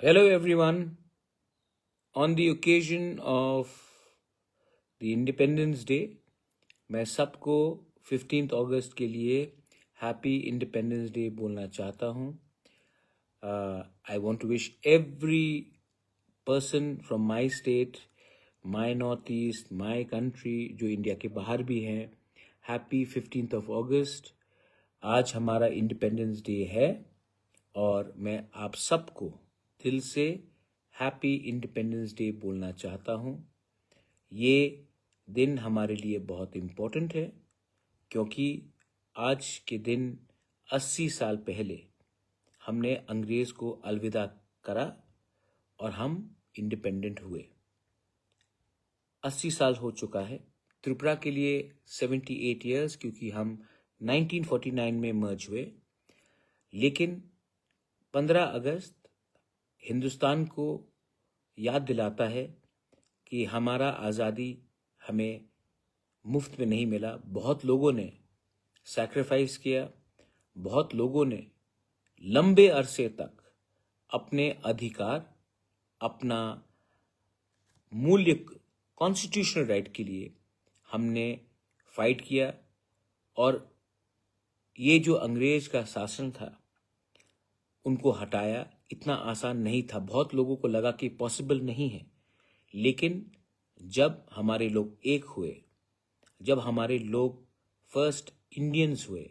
Hello everyone. On the occasion of the Independence Day, मैं सबको 15th अगस्त के लिए हैप्पी इंडिपेंडेंस डे बोलना चाहता हूँ. I want to wish every person from my state, my northeast, my country जो India के बाहर भी हैं, हैप्पी 15th of August. आज हमारा इंडिपेंडेंस डे है और मैं आप सबको दिल से हैप्पी इंडिपेंडेंस डे बोलना चाहता हूँ. ये दिन हमारे लिए बहुत इम्पोर्टेंट है क्योंकि आज के दिन 80 साल पहले हमने अंग्रेज़ को अलविदा करा और हम इंडिपेंडेंट हुए. 80 साल हो चुका है. त्रिपुरा के लिए 78 ईयर्स क्योंकि हम 1949 में मर्ज हुए. लेकिन 15 अगस्त हिंदुस्तान को याद दिलाता है कि हमारा आज़ादी हमें मुफ्त में नहीं मिला. बहुत लोगों ने सैक्रिफाइस किया. बहुत लोगों ने लंबे अरसे तक अपने अधिकार, अपना मूल्य, कॉन्स्टिट्यूशनल राइट के लिए हमने फाइट किया. और ये जो अंग्रेज का शासन था उनको हटाया इतना आसान नहीं था. बहुत लोगों को लगा कि पॉसिबल नहीं है. लेकिन जब हमारे लोग एक हुए, जब हमारे लोग फर्स्ट इंडियंस हुए,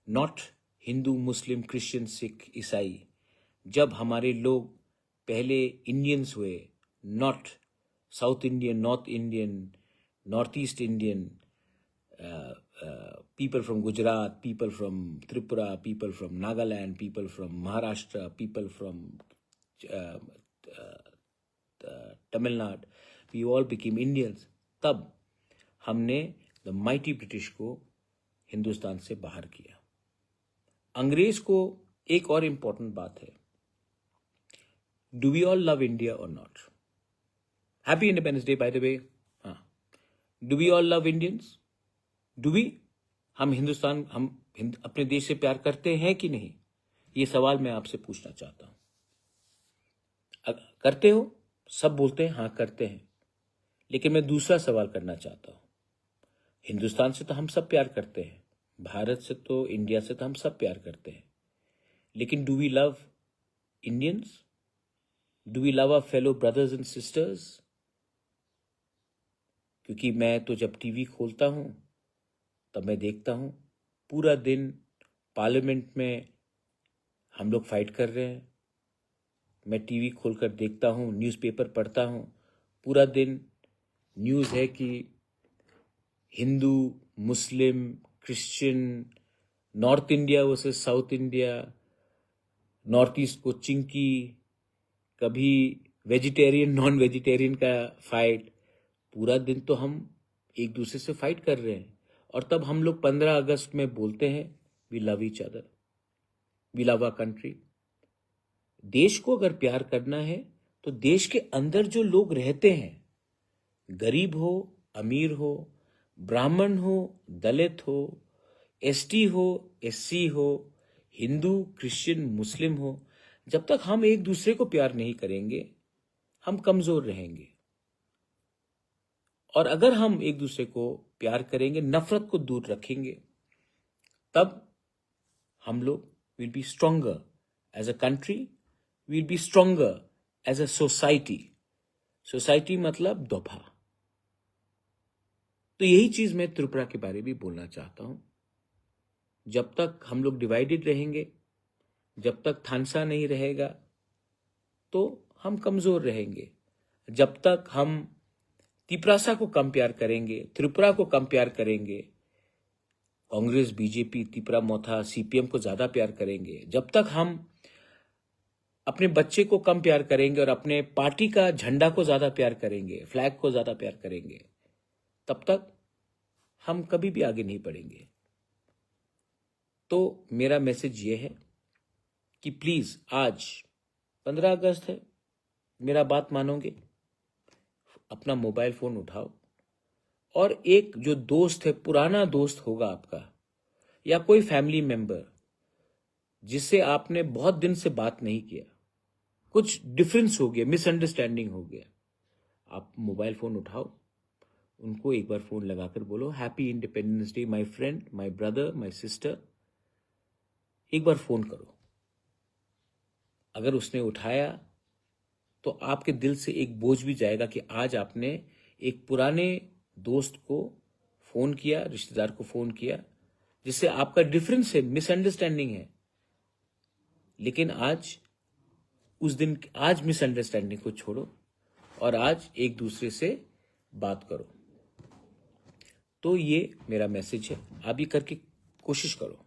not Hindu, Muslim, Christian, Sikh, ईसाई, जब हमारे लोग पहले इंडियंस हुए, not south Indian, north Indian, north east Indian, people from Gujarat, people from Tripura, people from Nagaland, people from Maharashtra, people from Tamil Nadu, we all became Indians. तब हमने the mighty British को हिंदुस्तान से बाहर किया. अंग्रेज को एक और इम्पोर्टेंट बात है. Do we all love India और not? Happy independence day by the way. हाँ, do we all love Indians? Do we? हम हिंदुस्तान, हम अपने देश से प्यार करते हैं कि नहीं? ये सवाल मैं आपसे पूछना चाहता हूं. करते हो? सब बोलते हैं हाँ करते हैं. लेकिन मैं दूसरा सवाल करना चाहता हूं. हिंदुस्तान से तो हम सब प्यार करते हैं, भारत से तो, इंडिया से तो हम सब प्यार करते हैं. लेकिन do we love Indians? Do we love our fellow brothers and sisters? क्योंकि मैं तो जब टीवी खोलता हूं तब मैं देखता हूं पूरा दिन पार्लियामेंट में हम लोग फाइट कर रहे हैं. मैं टीवी खोलकर देखता हूं, न्यूज़पेपर पढ़ता हूं, पूरा दिन न्यूज़ है कि Hindu, Muslim, Christian, north India versus south India, north east को चिंकी, कभी वेजिटेरियन नॉन वेजिटेरियन का फाइट. पूरा दिन तो हम एक दूसरे से फाइट कर रहे हैं. और तब हम लोग 15 अगस्त में बोलते हैं we love each other, we love our country. देश को अगर प्यार करना है तो देश के अंदर जो लोग रहते हैं, गरीब हो, अमीर हो, ब्राह्मण हो, दलित हो, एसटी हो, एससी हो, हिंदू, क्रिश्चियन, मुस्लिम हो, जब तक हम एक दूसरे को प्यार नहीं करेंगे हम कमजोर रहेंगे. और अगर हम एक दूसरे को प्यार करेंगे, नफरत को दूर रखेंगे, तब हम लोग will be stronger as a country, will be stronger as a society. Society मतलब दोफा. तो यही चीज मैं त्रिपुरा के बारे में बोलना चाहता हूं. जब तक हम लोग डिवाइडेड रहेंगे, जब तक थानसा नहीं रहेगा, तो हम कमजोर रहेंगे. जब तक हम तिपरासा को कम प्यार करेंगे, त्रिपुरा को कम प्यार करेंगे, कांग्रेस, बीजेपी, त्रिपुरा मोथा, सीपीएम को ज्यादा प्यार करेंगे, जब तक हम अपने बच्चे को कम प्यार करेंगे और अपने पार्टी का झंडा को ज्यादा प्यार करेंगे, फ्लैग को ज्यादा प्यार करेंगे, तब तक हम कभी भी आगे नहीं बढ़ेंगे. तो मेरा मैसेज ये है कि प्लीज आज 15 अगस्त है, मेरा बात मानोगे? अपना मोबाइल फोन उठाओ और एक जो दोस्त है, पुराना दोस्त होगा आपका, या कोई फैमिली मेंबर जिससे आपने बहुत दिन से बात नहीं किया, कुछ डिफरेंस हो गया, मिसअंडरस्टैंडिंग हो गया, आप मोबाइल फोन उठाओ, उनको एक बार फोन लगाकर बोलो happy independence day my friend, my brother, my sister, एक बार फोन करो। अगर उसने उठाया तो आपके दिल से एक बोझ भी जाएगा कि आज आपने एक पुराने दोस्त को फोन किया, रिश्तेदार को फोन किया, जिससे आपका डिफरेंस है, मिसअंडरस्टैंडिंग है, लेकिन आज मिसअंडरस्टैंडिंग को छोड़ो और आज एक दूसरे से बात करो। तो ये मेरा मैसेज है, आप ये करके कोशिश करो।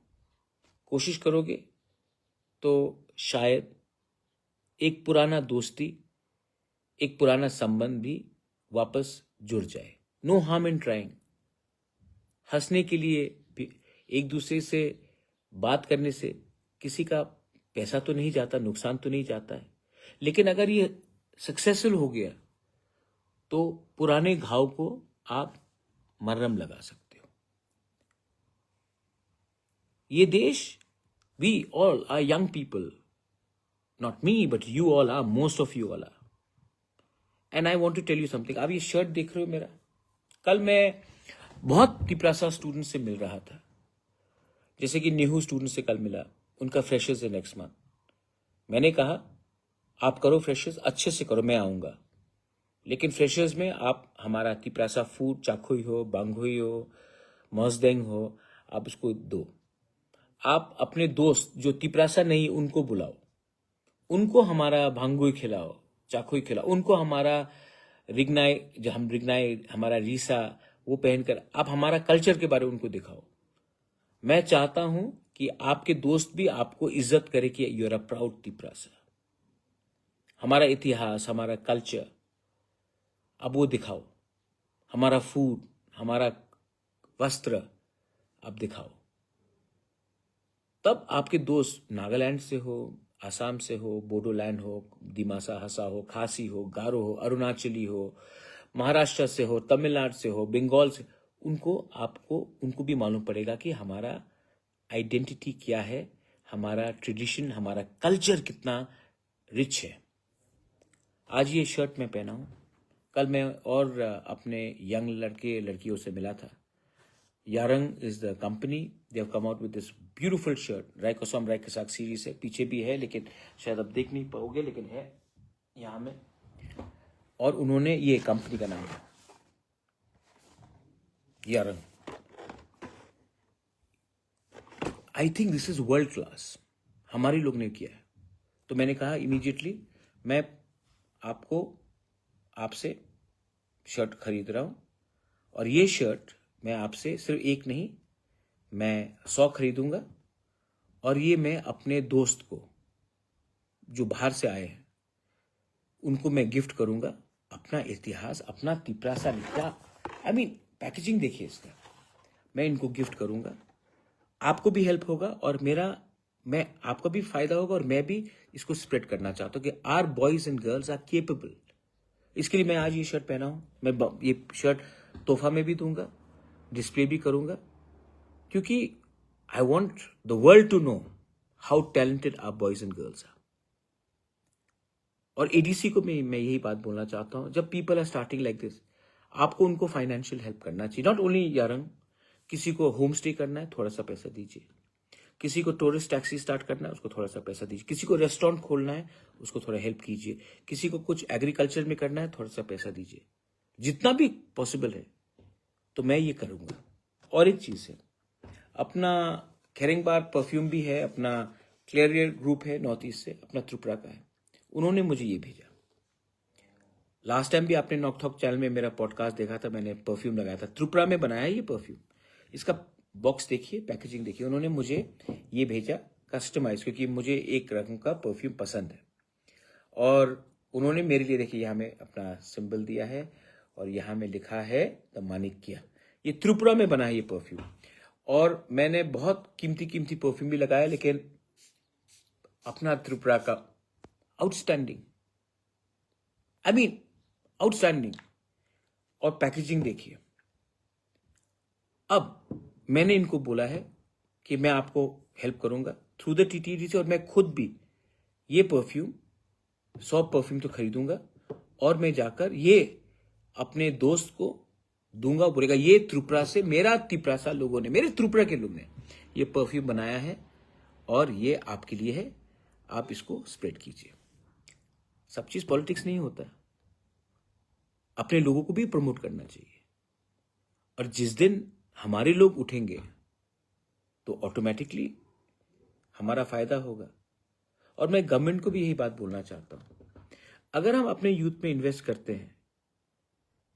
कोशिश करोगे तो शायद एक पुराना दोस्ती, एक पुराना संबंध भी वापस जुड़ जाए। No harm in trying. हंसने के लिए भी, एक दूसरे से बात करने से किसी का पैसा तो नहीं जाता, नुकसान तो नहीं जाता है, लेकिन अगर ये सक्सेसफुल हो गया तो पुराने घाव को आप मरहम लगा सकते हो। ये देश, we all are young people, not me but you all are, most of you all are. And I want to tell you something. आप ये शर्ट देख रहे हो मेरा, कल मैं बहुत तिपरासा स्टूडेंट से मिल रहा था, जैसे कि नेहरू स्टूडेंट से कल मिला, उनका फ्रेशर्स है नेक्स्ट मंथ। मैंने कहा आप करो फ्रेशर्स, अच्छे से करो, मैं आऊंगा, लेकिन फ्रेशर्स में आप हमारा तिपरासा फूड, चाखुई हो, बांगुई हो, मौजदेंग हो, आप उसको दो। आप अपने दोस्त जो तिपरासा नहीं उनको बुलाओ, उनको हमारा भांगुई खिलाओ, चाखुई खिलाओ, उनको हमारा रिगनाई, जो हम रिगनाई, हमारा रीसा वो पहनकर आप हमारा कल्चर के बारे में उनको दिखाओ। मैं चाहता हूं कि आपके दोस्त भी आपको इज्जत करे कि you are a proud Tiprasa. हमारा इतिहास, हमारा कल्चर अब वो दिखाओ, हमारा फूड, हमारा वस्त्र आप दिखाओ। तब आपके दोस्त नागालैंड से हो, आसाम से हो, बोडोलैंड हो, दिमासा हसा हो, खासी हो, गारो हो, अरुणाचली हो, महाराष्ट्र से हो, तमिलनाडु से हो, बंगाल से, उनको भी मालूम पड़ेगा कि हमारा आइडेंटिटी क्या है, हमारा ट्रेडिशन, हमारा कल्चर कितना रिच है। आज ये शर्ट मैं पहना हूं, कल मैं और अपने यंग लड़के लड़कियों से मिला था। Yarang is the company, they have come out with this beautiful shirt, रायकोसम रायकसाक सीरीज है, पीछे भी है लेकिन शायद अब देख नहीं पाओगे, लेकिन है यहां में। और उन्होंने, ये कंपनी का नाम है Yarang. I think this is world class, हमारे लोग ने किया है। तो मैंने कहा इमीडिएटली मैं आपसे शर्ट खरीद रहा हूं, और ये शर्ट मैं आपसे सिर्फ एक नहीं, मैं 100 खरीदूंगा, और ये मैं अपने दोस्त को जो बाहर से आए हैं उनको मैं गिफ्ट करूंगा। अपना इतिहास, अपना तिपरासा लिखा, आई मीन पैकेजिंग देखिए इसका, मैं इनको गिफ्ट करूंगा। आपको भी हेल्प होगा और आपको भी फायदा होगा, और मैं भी इसको स्प्रेड करना चाहता हूं कि our boys and girls are capable. इसके लिए मैं आज ये शर्ट पहना हूं। मैं ये शर्ट तोहफा में भी दूंगा, डिस्प्ले भी करूंगा, क्योंकि I want the world to know how talented are boys and girls are. और एडीसी को मैं यही बात बोलना चाहता हूं, जब people are starting like this, आपको उनको फाइनेंशियल हेल्प करना चाहिए। नॉट ओनली यारंग, किसी को होम स्टे करना है, थोड़ा सा पैसा दीजिए। किसी को टूरिस्ट टैक्सी स्टार्ट करना है, उसको थोड़ा सा पैसा दीजिए। किसी को रेस्टोरेंट खोलना है, उसको थोड़ा हेल्प कीजिए। किसी को कुछ एग्रीकल्चर में करना है, थोड़ा सा पैसा दीजिए, जितना भी पॉसिबल है। तो मैं ये करूंगा। और एक चीज है, अपना खेरेंगबार परफ्यूम भी है, अपना क्लियर ग्रुप है नॉर्थ ईस्ट से, अपना त्रिपुरा का है, उन्होंने मुझे ये भेजा। लास्ट टाइम भी आपने नॉकथॉक चैनल में मेरा पॉडकास्ट देखा था, मैंने परफ्यूम लगाया था, त्रिपुरा में बनाया ये परफ्यूम। इसका बॉक्स देखिए, पैकेजिंग देखिए, उन्होंने मुझे ये भेजा कस्टमाइज, क्योंकि मुझे एक रंग का परफ्यूम पसंद है। और उन्होंने मेरे लिए देखिए यहाँ में अपना सिंबल दिया है, और यहाँ में लिखा है द माणिक्य। ये त्रिपुरा में बना है ये परफ्यूम। और मैंने बहुत कीमती कीमती परफ्यूम भी लगाया, लेकिन अपना त्रिपुरा का आउटस्टैंडिंग, आई मीन आउटस्टैंडिंग। और पैकेजिंग देखिए। अब मैंने इनको बोला है कि मैं आपको हेल्प करूंगा थ्रू द टीटीडी से, और मैं खुद भी ये परफ्यूम 100 परफ्यूम तो खरीदूंगा और मैं जाकर ये अपने दोस्त को दूंगा, बोलेगा ये त्रिपुरा से, मेरा तिपरासा लोगों ने, मेरे त्रिपुरा के लोग ने ये परफ्यूम बनाया है और ये आपके लिए है, आप इसको स्प्रेड कीजिए। सब चीज पॉलिटिक्स नहीं होता, अपने लोगों को भी प्रमोट करना चाहिए। और जिस दिन हमारे लोग उठेंगे तो ऑटोमेटिकली हमारा फायदा होगा। और मैं गवर्नमेंट को भी यही बात बोलना चाहता हूं, अगर हम अपने यूथ में इन्वेस्ट करते हैं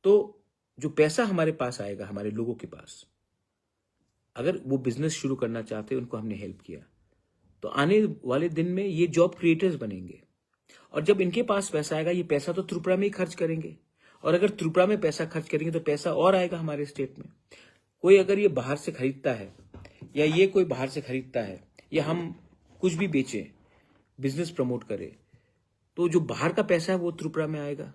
तो जो पैसा हमारे पास आएगा, हमारे लोगों के पास, अगर वो बिजनेस शुरू करना चाहते हैं, उनको हमने हेल्प किया, तो आने वाले दिन में ये जॉब क्रिएटर्स बनेंगे। और जब इनके पास पैसा आएगा, ये पैसा तो त्रिपुरा में ही खर्च करेंगे, और अगर त्रिपुरा में पैसा खर्च करेंगे तो पैसा और आएगा हमारे स्टेट में। कोई अगर ये बाहर से खरीदता है, या ये कोई बाहर से खरीदता है, या हम कुछ भी बेचें, बिजनेस प्रमोट करें, तो जो बाहर का पैसा है वो त्रिपुरा में आएगा।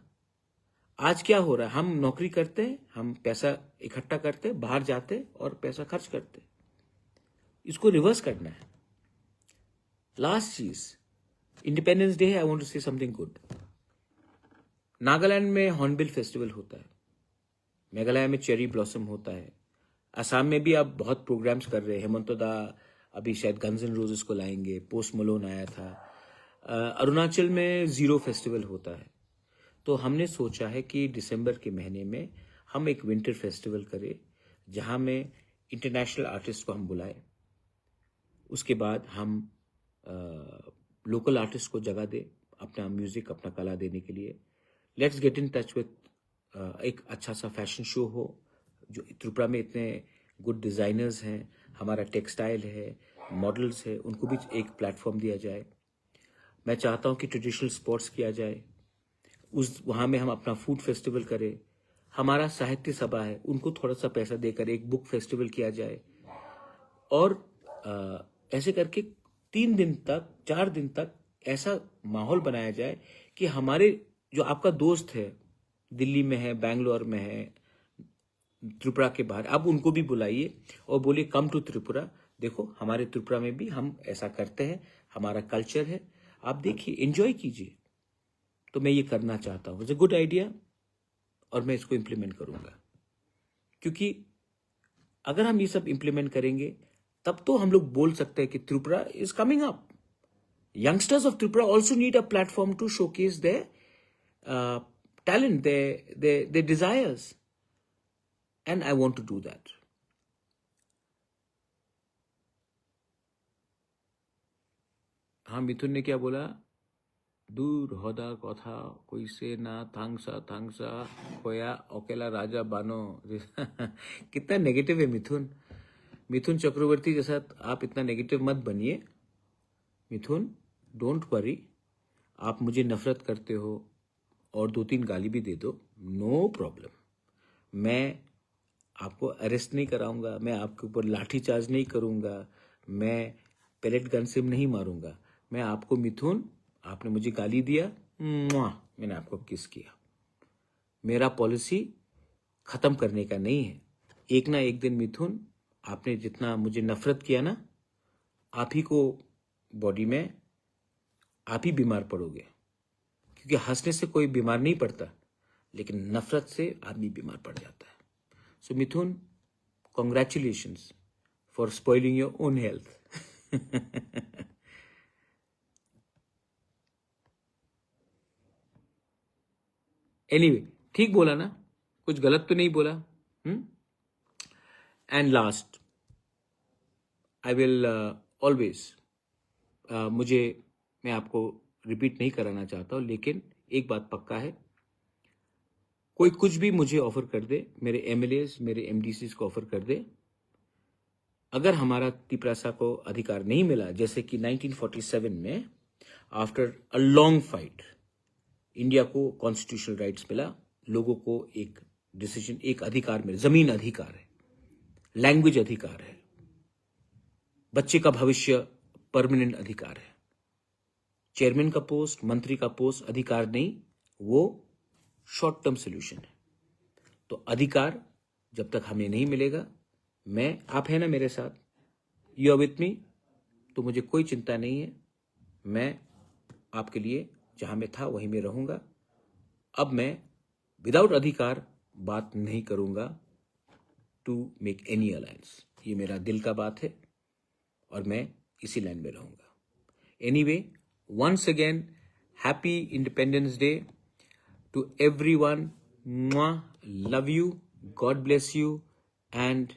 आज क्या हो रहा है, हम नौकरी करते हैं, हम पैसा इकट्ठा करते हैं, बाहर जाते हैं और पैसा खर्च करते हैं। इसको रिवर्स करना है। लास्ट चीज, इंडिपेंडेंस डे है, I want to say something good. Nagaland में हॉर्नबिल फेस्टिवल होता है, मेघालय में चेरी ब्लॉसम होता है, असम में भी अब बहुत प्रोग्राम्स कर रहे हैं। हेमंत दा अभी शायद गन्स एंड रोजेस को लाएंगे, पोस्ट मलोन आया था। अरुणाचल में जीरो फेस्टिवल होता है। तो हमने सोचा है कि दिसंबर के महीने में हम एक विंटर फेस्टिवल करें, जहां में इंटरनेशनल आर्टिस्ट को हम बुलाएं। उसके बाद हम लोकल आर्टिस्ट को जगह दें, अपना म्यूजिक, अपना कला देने के लिए। Let's get in touch with एक अच्छा सा फैशन शो हो, जो त्रिपुरा में इतने गुड डिजाइनर्स हैं, हमारा टेक्सटाइल है, मॉडल्स है, उनको भी एक प्लेटफॉर्म दिया जाए। मैं चाहता हूं कि ट्रेडिशनल स्पोर्ट्स किया जाए, वहां में हम अपना फूड फेस्टिवल करें। हमारा साहित्य सभा है, उनको थोड़ा सा पैसा देकर एक बुक फेस्टिवल किया जाए। और ऐसे करके 3 दिन तक, 4 दिन तक ऐसा माहौल बनाया जाए कि हमारे जो आपका दोस्त है, दिल्ली में है, बैंगलोर में है, त्रिपुरा के बाहर, आप उनको भी बुलाइए और बोलिए कम टू त्रिपुरा। देखो हमारे त्रिपुरा में भी हम ऐसा करते हैं, हमारा कल्चर है, आप देखिए, एंजॉय कीजिए। तो मैं ये करना चाहता हूँ, इट्स अ गुड आइडिया, और मैं इसको इम्प्लीमेंट करूंगा। क्योंकि अगर हम ये सब इम्प्लीमेंट करेंगे, तब तो हम लोग बोल सकते हैं कि Tripura is coming up. Youngsters of Tripura also need a platform to showcase their talent, their desires, and I want to do that. हाँ, मिथुन ने क्या बोला? दूर होदा कथा कोई से ना थांगसा खोया अकेला राजा बानो। कितना नेगेटिव है मिथुन चक्रवर्ती के साथ आप इतना नेगेटिव मत बनिए। मिथुन, डोंट वरी, आप मुझे नफरत करते हो और 2-3 गाली भी दे दो, नो प्रॉब्लम। मैं आपको अरेस्ट नहीं कराऊंगा, मैं आपके ऊपर लाठी चार्ज नहीं करूंगा, मैं पेलेट गन से नहीं मारूंगा। मैं आपको, मिथुन, आपने मुझे गाली दिया, मैंने आपको किस किया। मेरा पॉलिसी खत्म करने का नहीं है। एक ना एक दिन मिथुन, आपने जितना मुझे नफरत किया ना, आप ही को बॉडी में आप ही बीमार पड़ोगे। क्योंकि हंसने से कोई बीमार नहीं पड़ता, लेकिन नफरत से आदमी बीमार पड़ जाता है। So Mithun, congratulations for spoiling your own health. Anyway, ठीक बोला ना, कुछ गलत तो नहीं बोला। And last, I will always, मैं आपको रिपीट नहीं कराना चाहता हूं, लेकिन एक बात पक्का है, कोई कुछ भी मुझे ऑफर कर दे, मेरे एमएलएस, मेरे एमडीसीज को ऑफर कर दे, अगर हमारा तिपरासा को अधिकार नहीं मिला, जैसे कि 1947 में after a long fight India को कॉन्स्टिट्यूशनल राइट्स मिला, लोगों को एक डिसीजन, एक अधिकार मिला, जमीन अधिकार है, लैंग्वेज अधिकार है, बच्चे का भविष्य परमानेंट अधिकार है। चेयरमैन का पोस्ट, मंत्री का पोस्ट अधिकार नहीं, वो शॉर्ट टर्म सोल्यूशन है। तो अधिकार जब तक हमें नहीं मिलेगा, आप है ना मेरे साथ, यू आर विथ मी, तो मुझे कोई चिंता नहीं है, मैं आपके लिए जहां मैं था वहीं मैं रहूंगा। अब मैं विदाउट अधिकार बात नहीं करूंगा टू मेक एनी अलायंस। ये मेरा दिल का बात है और मैं इसी लाइन में रहूंगा। Anyway, once again, happy Independence Day to everyone. Mwah, love you, God bless you, and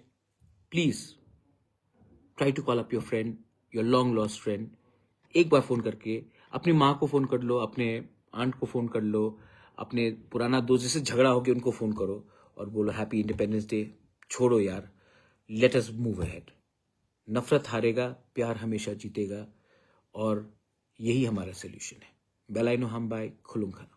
please try to call up your friend, your long lost friend. एक बार फोन करके अपनी माँ को फोन कर लो, अपने आंट को फोन कर लो, अपने पुराना दोस्त जिससे झगड़ा हो गया उनको फोन करो और बोलो हैप्पी इंडिपेंडेंस डे। छोड़ो यार, लेट अस मूव अहेड। नफरत हारेगा, प्यार हमेशा जीतेगा और यही हमारा सोल्यूशन है। बेलाइनो हम बाय खुलुंखा।